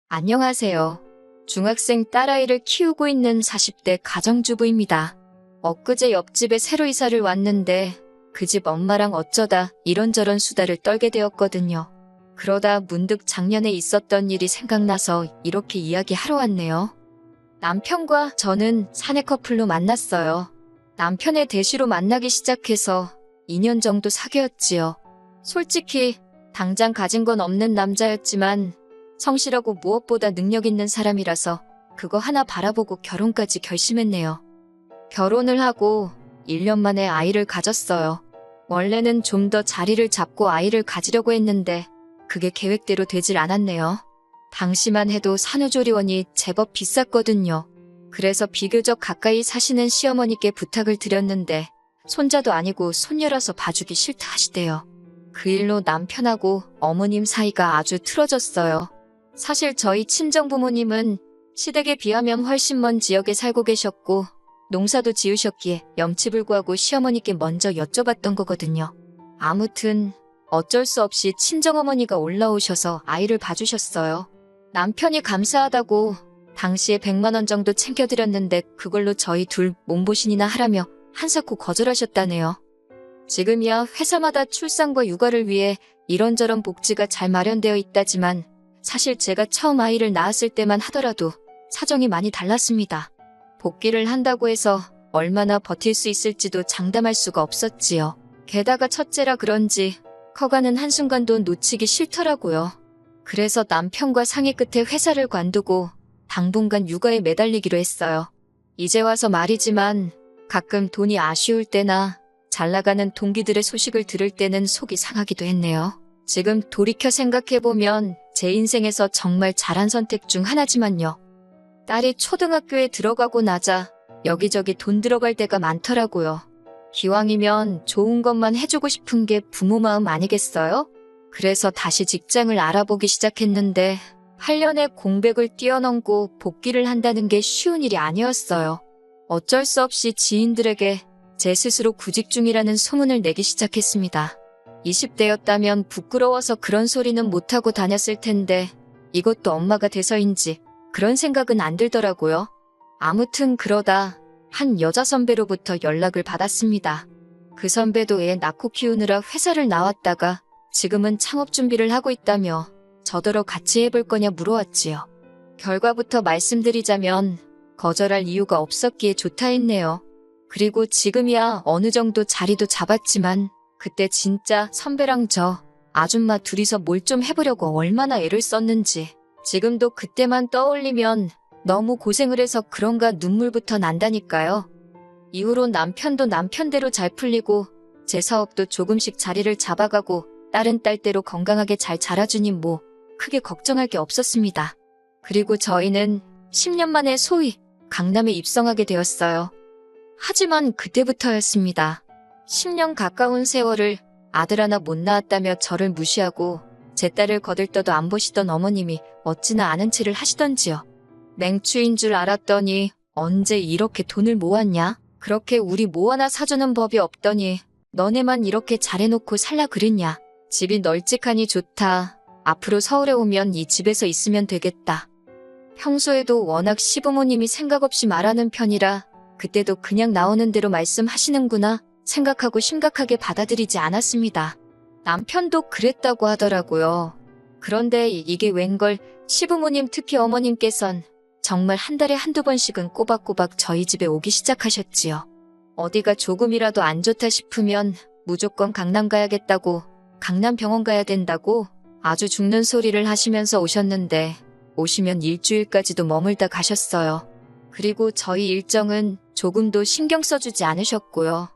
안녕하세요. 중학생 딸아이를 키우고 있는 40대 가정주부입니다. 엊그제 옆집에 새로 이사를 왔는데 그 집 엄마랑 어쩌다 이런저런 수다를 떨게 되었거든요. 그러다 문득 작년에 있었던 일이 생각나서 이렇게 이야기하러 왔네요. 남편과 저는 사내 커플로 만났어요. 남편의 대시로 만나기 시작해서 2년 정도 사귀었지요. 솔직히 당장 가진 건 없는 남자였지만 성실하고 무엇보다 능력 있는 사람이라서 그거 하나 바라보고 결혼까지 결심했네요. 결혼을 하고 1년 만에 아이를 가졌어요. 원래는 좀 더 자리를 잡고 아이를 가지려고 했는데 그게 계획대로 되질 않았네요. 당시만 해도 산후조리원이 제법 비쌌거든요. 그래서 비교적 가까이 사시는 시어머니께 부탁을 드렸는데 손자도 아니고 손녀라서 봐주기 싫다 하시대요. 그 일로 남편하고 어머님 사이가 아주 틀어졌어요. 사실 저희 친정부모님은 시댁에 비하면 훨씬 먼 지역에 살고 계셨고 농사도 지으셨기에 염치불구하고 시어머니께 먼저 여쭤봤던 거거든요. 아무튼 어쩔 수 없이 친정어머니가 올라오셔서 아이를 봐주셨어요. 남편이 감사하다고 당시에 100만 원 정도 챙겨드렸는데 그걸로 저희 둘 몸보신이나 하라며 한사코 거절하셨다네요. 지금이야 회사마다 출산과 육아를 위해 이런저런 복지가 잘 마련되어 있다지만 사실 제가 처음 아이를 낳았을 때만 하더라도 사정이 많이 달랐습니다. 복귀를 한다고 해서 얼마나 버틸 수 있을지도 장담할 수가 없었지요. 게다가 첫째라 그런지 커가는 한순간도 놓치기 싫더라고요. 그래서 남편과 상의 끝에 회사를 관두고 당분간 육아에 매달리기로 했어요. 이제 와서 말이지만 가끔 돈이 아쉬울 때나 잘 나가는 동기들의 소식을 들을 때는 속이 상하기도 했네요. 지금 돌이켜 생각해보면 제 인생에서 정말 잘한 선택 중 하나지만요. 딸이 초등학교에 들어가고 나자 여기저기 돈 들어갈 때가 많더라고요. 기왕이면 좋은 것만 해주고 싶은 게 부모 마음 아니겠어요? 그래서 다시 직장을 알아보기 시작했는데 8년의 공백을 뛰어넘고 복귀를 한다는 게 쉬운 일이 아니었어요. 어쩔 수 없이 지인들에게 제 스스로 구직 중이라는 소문을 내기 시작했습니다. 20대였다면 부끄러워서 그런 소리는 못하고 다녔을 텐데 이것도 엄마가 돼서인지 그런 생각은 안 들더라고요. 아무튼 그러다 한 여자 선배로부터 연락을 받았습니다. 그 선배도 애 낳고 키우느라 회사를 나왔다가 지금은 창업 준비를 하고 있다며 저더러 같이 해볼 거냐 물어왔지요. 결과부터 말씀드리자면 거절할 이유가 없었기에 좋다 했네요. 그리고 지금이야 어느 정도 자리도 잡았지만 그때 진짜 선배랑 저 아줌마 둘이서 뭘 좀 해보려고 얼마나 애를 썼는지 지금도 그때만 떠올리면 너무 고생을 해서 그런가 눈물부터 난다니까요. 이후로 남편도 남편대로 잘 풀리고 제 사업도 조금씩 자리를 잡아가고 딸은 딸대로 건강하게 잘 자라주니 뭐 크게 걱정할 게 없었습니다. 그리고 저희는 10년 만에 소위 강남에 입성하게 되었어요. 하지만 그때부터였습니다. 10년 가까운 세월을 아들 하나 못 낳았다며 저를 무시하고 제 딸을 거들떠도 안 보시던 어머님이 어찌나 아는 체를 하시던지요. 맹추인 줄 알았더니 언제 이렇게 돈을 모았냐? 그렇게 우리 뭐 하나 사주는 법이 없더니 너네만 이렇게 잘해놓고 살라 그랬냐? 집이 널찍하니 좋다. 앞으로 서울에 오면 이 집에서 있으면 되겠다. 평소에도 워낙 시부모님이 생각 없이 말하는 편이라 그때도 그냥 나오는 대로 말씀하시는구나 생각하고 심각하게 받아들이지 않았습니다. 남편도 그랬다고 하더라고요. 그런데 이게 웬걸 시부모님 특히 어머님께선 정말 한 달에 한두 번씩은 꼬박꼬박 저희 집에 오기 시작하셨지요. 어디가 조금이라도 안 좋다 싶으면 무조건 강남 가야겠다고 강남 병원 가야 된다고 아주 죽는 소리를 하시면서 오셨는데 오시면 일주일까지도 머물다 가셨어요. 그리고 저희 일정은 조금도 신경 써주지 않으셨고요.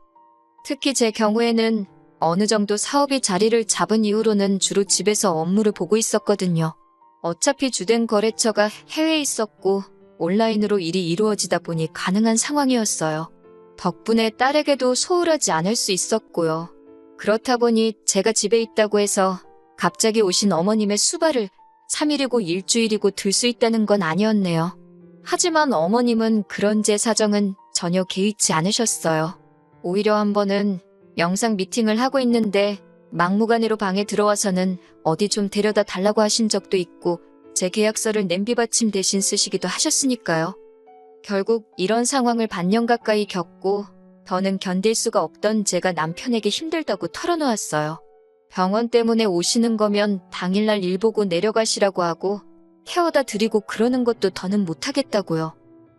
특히 제 경우에는 어느 정도 사업이 자리를 잡은 이후로는 주로 집에서 업무를 보고 있었거든요. 어차피 주된 거래처가 해외에 있었고 온라인으로 일이 이루어지다 보니 가능한 상황이었어요. 덕분에 딸에게도 소홀하지 않을 수 있었고요. 그렇다 보니 제가 집에 있다고 해서 갑자기 오신 어머님의 수발을 3일이고 일주일이고 들 수 있다는 건 아니었네요. 하지만 어머님은 그런 제 사정은 전혀 개의치 않으셨어요. 오히려 한 번은 영상 미팅을 하고 있는데 막무가내로 방에 들어와서는 어디 좀 데려다 달라고 하신 적도 있고 제 계약서를 냄비 받침 대신 쓰시기도 하셨으니까요. 결국 이런 상황을 반년 가까이 겪고 더는 견딜 수가 없던 제가 남편에게 힘들다고 털어놓았어요. 병원 때문에 오시는 거면 당일날 일 보고 내려가시라고 하고 태워다 드리고 그러는 것도 더는 못하겠다고요.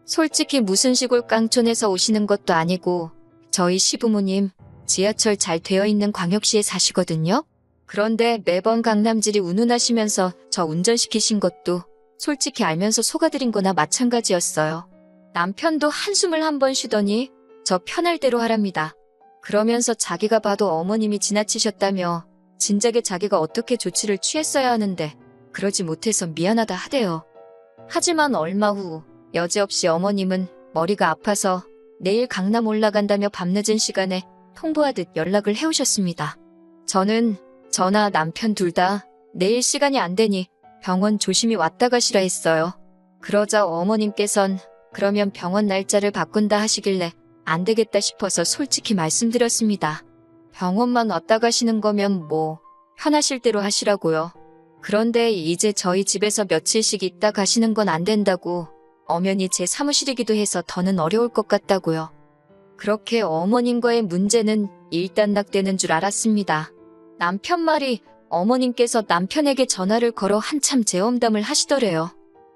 솔직히 무슨 시골 깡촌에서 오시는 것도 아니고 저희 시부모님 지하철 잘 되어 있는 광역시에 사시거든요. 그런데 매번 강남질이 운운하시면서 저 운전시키신 것도 솔직히 알면서 속아드린 거나 마찬가지였어요. 남편도 한숨을 한 번 쉬더니 저 편할 대로 하랍니다. 그러면서 자기가 봐도 어머님이 지나치셨다며 진작에 자기가 어떻게 조치를 취했어야 하는데 그러지 못해서 미안하다 하대요. 하지만 얼마 후 여지없이 어머님은 머리가 아파서 내일 강남 올라간다며 밤늦은 시간에 통보하듯 연락을 해오셨습니다. 저는 저나 남편 둘 다 내일 시간이 안 되니 병원 조심히 왔다 가시라 했어요. 그러자 어머님께선 그러면 병원 날짜를 바꾼다 하시길래 안 되겠다 싶어서 솔직히 말씀드렸습니다. 병원만 왔다 가시는 거면 뭐 편하실 대로 하시라고요. 그런데 이제 저희 집에서 며칠씩 있다 가시는 건 안 된다고 엄연히 제 사무실이기도 해서 더는 어려울 것 같다고요. 그렇게 어머님과의 문제는 일단락되는 줄 알았습니다. 남편 말이 어머님께서 남편에게 전화를 걸어 한참 재험담을 하시더래요.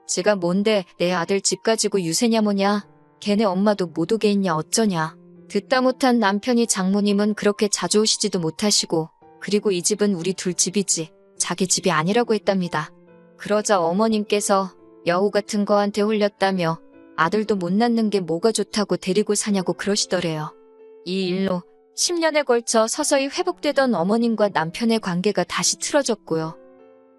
제가 뭔데 내 아들 집 가지고 유세냐 뭐냐, 걔네 엄마도 못 오게 했냐 어쩌냐. 듣다 못한 남편이 장모님은 그렇게 자주 오시지도 못하시고 그리고 이 집은 우리 둘 집이지 자기 집이 아니라고 했답니다. 그러자 어머님께서 여우 같은 거한테 홀렸다며 아들도 못 낳는 게 뭐가 좋다고 데리고 사냐고 그러시더래요. 이 일로 10년에 걸쳐 서서히 회복되던 어머님과 남편의 관계가 다시 틀어졌고요.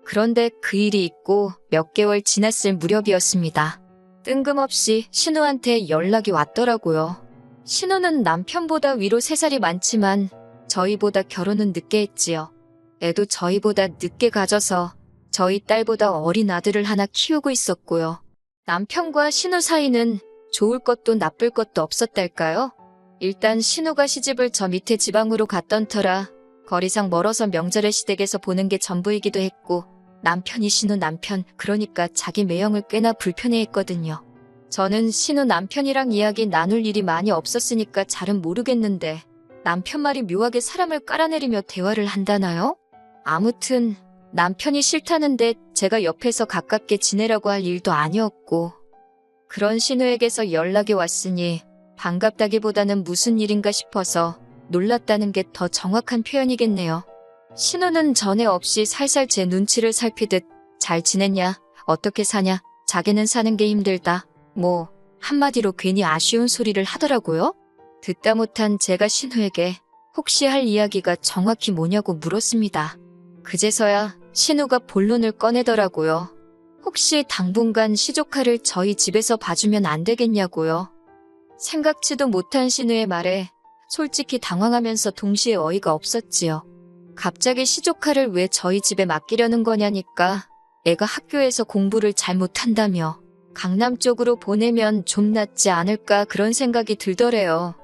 그런데 그 일이 있고 몇 개월 지났을 무렵이었습니다. 뜬금없이 신우한테 연락이 왔더라고요. 신우는 남편보다 위로 3살이 많지만 저희보다 결혼은 늦게 했지요. 애도 저희보다 늦게 가져서 저희 딸보다 어린 아들을 하나 키우고 있었고요. 남편과 신우 사이는 좋을 것도 나쁠 것도 없었달까요? 일단 신우가 시집을 저 밑에 지방으로 갔던 터라 거리상 멀어서 명절에 시댁에서 보는 게 전부이기도 했고 남편이 신우 남편 그러니까 자기 매형을 꽤나 불편해했거든요. 저는 신우 남편이랑 이야기 나눌 일이 많이 없었으니까 잘은 모르겠는데 남편 말이 묘하게 사람을 깔아내리며 대화를 한다나요? 아무튼 남편이 싫다는데 제가 옆에서 가깝게 지내라고 할 일도 아니었고 그런 신우에게서 연락이 왔으니 반갑다기보다는 무슨 일인가 싶어서 놀랐다는 게 더 정확한 표현이겠네요. 신우는 전에 없이 살살 제 눈치를 살피듯 잘 지냈냐, 어떻게 사냐, 자기는 사는 게 힘들다, 뭐 한마디로 괜히 아쉬운 소리를 하더라고요. 듣다 못한 제가 신우에게 혹시 할 이야기가 정확히 뭐냐고 물었습니다. 그제서야 신우가 본론을 꺼내더라고요. 혹시 당분간 시조카를 저희 집에서 봐주면 안 되겠냐고요. 생각지도 못한 신우의 말에 솔직히 당황하면서 동시에 어이가 없었지요. 갑자기 시조카를 왜 저희 집에 맡기려는 거냐니까 애가 학교에서 공부를 잘 못한다며 강남 쪽으로 보내면 좀 낫지 않을까 그런 생각이 들더래요.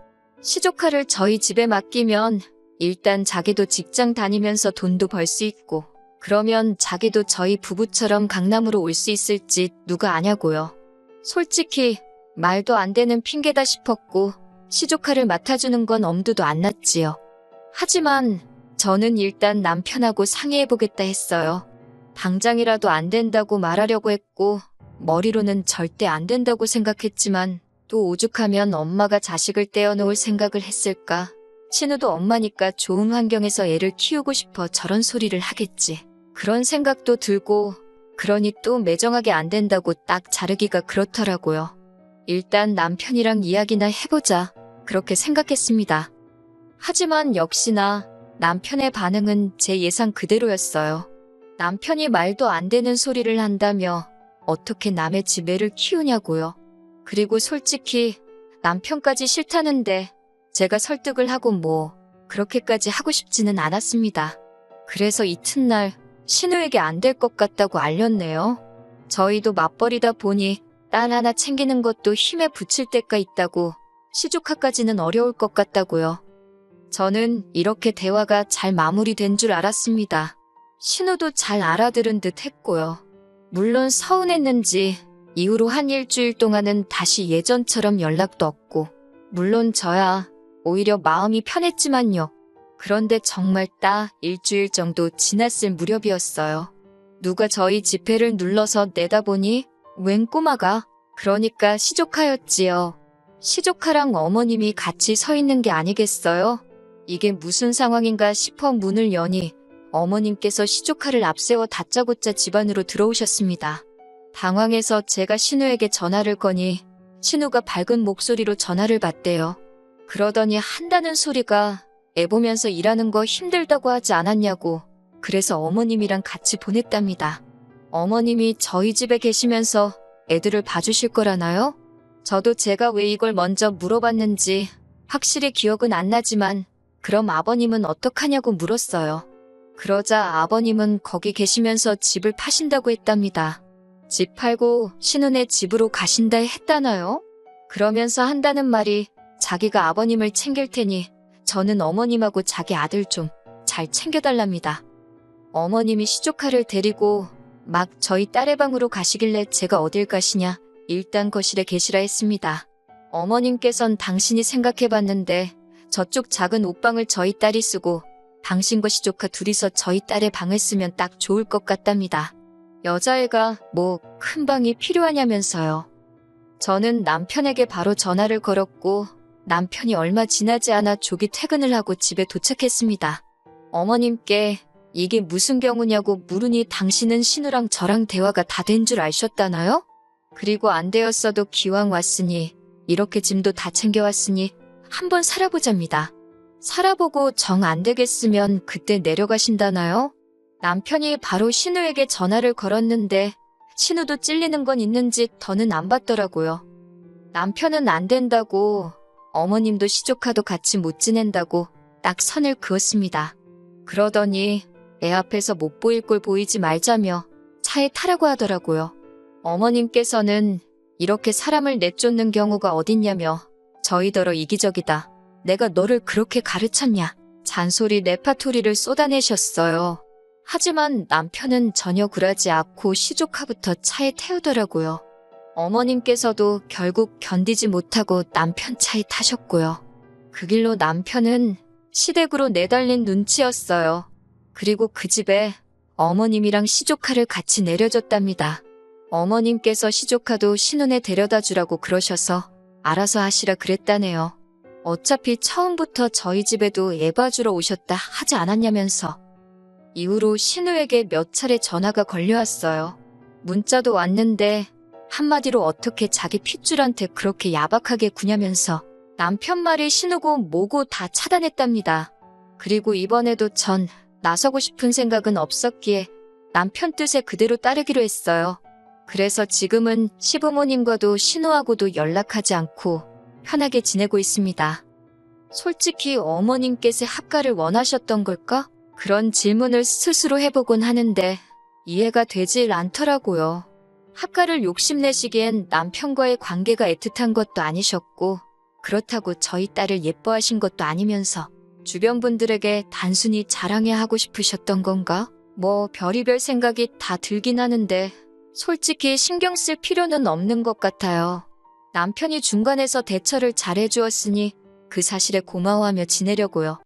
시조카를 저희 집에 맡기면 일단 자기도 직장 다니면서 돈도 벌 수 있고 그러면 자기도 저희 부부처럼 강남으로 올 수 있을지 누가 아냐고요. 솔직히 말도 안 되는 핑계다 싶었고 시조카를 맡아주는 건 엄두도 안 났지요. 하지만 저는 일단 남편하고 상의해보겠다 했어요. 당장이라도 안 된다고 말하려고 했고 머리로는 절대 안 된다고 생각했지만 또 오죽하면 엄마가 자식을 떼어놓을 생각을 했을까. 신우도 엄마니까 좋은 환경에서 애를 키우고 싶어 저런 소리를 하겠지. 그런 생각도 들고 그러니 또 매정하게 안 된다고 딱 자르기가 그렇더라고요. 일단 남편이랑 이야기나 해보자 그렇게 생각했습니다. 하지만 역시나 남편의 반응은 제 예상 그대로였어요. 남편이 말도 안 되는 소리를 한다며 어떻게 남의 집 애를 키우냐고요. 그리고 솔직히 남편까지 싫다는데 제가 설득을 하고 뭐 그렇게까지 하고 싶지는 않았습니다. 그래서 이튿날 신우에게 안 될 것 같다고 알렸네요. 저희도 맞벌이다 보니 딸 하나 챙기는 것도 힘에 부칠 때가 있다고 시조카까지는 어려울 것 같다고요. 저는 이렇게 대화가 잘 마무리된 줄 알았습니다. 신우도 잘 알아들은 듯 했고요. 물론 서운했는지 이후로 한 일주일 동안은 다시 예전처럼 연락도 없고, 물론 저야 오히려 마음이 편했지만요. 그런데 정말 딱 일주일 정도 지났을 무렵이었어요. 누가 저희 지폐를 눌러서 내다보니 웬 꼬마가, 그러니까 시조카였지요. 시조카랑 어머님이 같이 서 있는 게 아니겠어요? 이게 무슨 상황인가 싶어 문을 여니 어머님께서 시조카를 앞세워 다짜고짜 집 안으로 들어오셨습니다. 당황해서 제가 신우에게 전화를 거니 신우가 밝은 목소리로 전화를 받대요. 그러더니 한다는 소리가 애 보면서 일하는 거 힘들다고 하지 않았냐고, 그래서 어머님이랑 같이 보냈답니다. 어머님이 저희 집에 계시면서 애들을 봐주실 거라나요? 저도 제가 왜 이걸 먼저 물어봤는지 확실히 기억은 안 나지만 그럼 아버님은 어떡하냐고 물었어요. 그러자 아버님은 거기 계시면서 집을 파신다고 했답니다. 집 팔고 신혼의 집으로 가신다 했다나요? 그러면서 한다는 말이 자기가 아버님을 챙길 테니 저는 어머님하고 자기 아들 좀 잘 챙겨달랍니다. 어머님이 시조카를 데리고 막 저희 딸의 방으로 가시길래 제가 어딜 가시냐, 일단 거실에 계시라 했습니다. 어머님께선 당신이 생각해봤는데 저쪽 작은 옷방을 저희 딸이 쓰고 당신과 시조카 둘이서 저희 딸의 방을 쓰면 딱 좋을 것 같답니다. 여자애가 뭐 큰 방이 필요하냐면서요. 저는 남편에게 바로 전화를 걸었고 남편이 얼마 지나지 않아 조기 퇴근을 하고 집에 도착했습니다. 어머님께 이게 무슨 경우냐고 물으니 당신은 신우랑 저랑 대화가 다 된 줄 아셨다나요? 그리고 안 되었어도 기왕 왔으니 이렇게 짐도 다 챙겨왔으니 한번 살아보자입니다. 살아보고 정 안 되겠으면 그때 내려가신다나요? 남편이 바로 신우에게 전화를 걸었는데 신우도 찔리는 건 있는지 더는 안 받더라고요. 남편은 안 된다고, 어머님도 시조카도 같이 못 지낸다고 딱 선을 그었습니다. 그러더니 애 앞에서 못 보일 꼴 보이지 말자며 차에 타라고 하더라고요. 어머님께서는 이렇게 사람을 내쫓는 경우가 어딨냐며 저희더러 이기적이다, 내가 너를 그렇게 가르쳤냐, 잔소리 레파토리를 쏟아내셨어요. 하지만 남편은 전혀 굴하지 않고 시조카부터 차에 태우더라고요. 어머님께서도 결국 견디지 못하고 남편 차에 타셨고요. 그 길로 남편은 시댁으로 내달린 눈치였어요. 그리고 그 집에 어머님이랑 시조카를 같이 내려줬답니다. 어머님께서 시조카도 신혼에 데려다 주라고 그러셔서 알아서 하시라 그랬다네요. 어차피 처음부터 저희 집에도 애 봐주러 오셨다 하지 않았냐면서. 이후로 신우에게 몇 차례 전화가 걸려왔어요. 문자도 왔는데 한마디로 어떻게 자기 핏줄한테 그렇게 야박하게 구냐면서 남편 말이 신우고 뭐고 다 차단했답니다. 그리고 이번에도 전 나서고 싶은 생각은 없었기에 남편 뜻에 그대로 따르기로 했어요. 그래서 지금은 시부모님과도 신우하고도 연락하지 않고 편하게 지내고 있습니다. 솔직히 어머님께서 합가를 원하셨던 걸까? 그런 질문을 스스로 해보곤 하는데 이해가 되질 않더라고요. 합가를 욕심내시기엔 남편과의 관계가 애틋한 것도 아니셨고 그렇다고 저희 딸을 예뻐하신 것도 아니면서 주변 분들에게 단순히 자랑해 하고 싶으셨던 건가? 뭐 별의별 생각이 다 들긴 하는데 솔직히 신경 쓸 필요는 없는 것 같아요. 남편이 중간에서 대처를 잘해주었으니 그 사실에 고마워하며 지내려고요.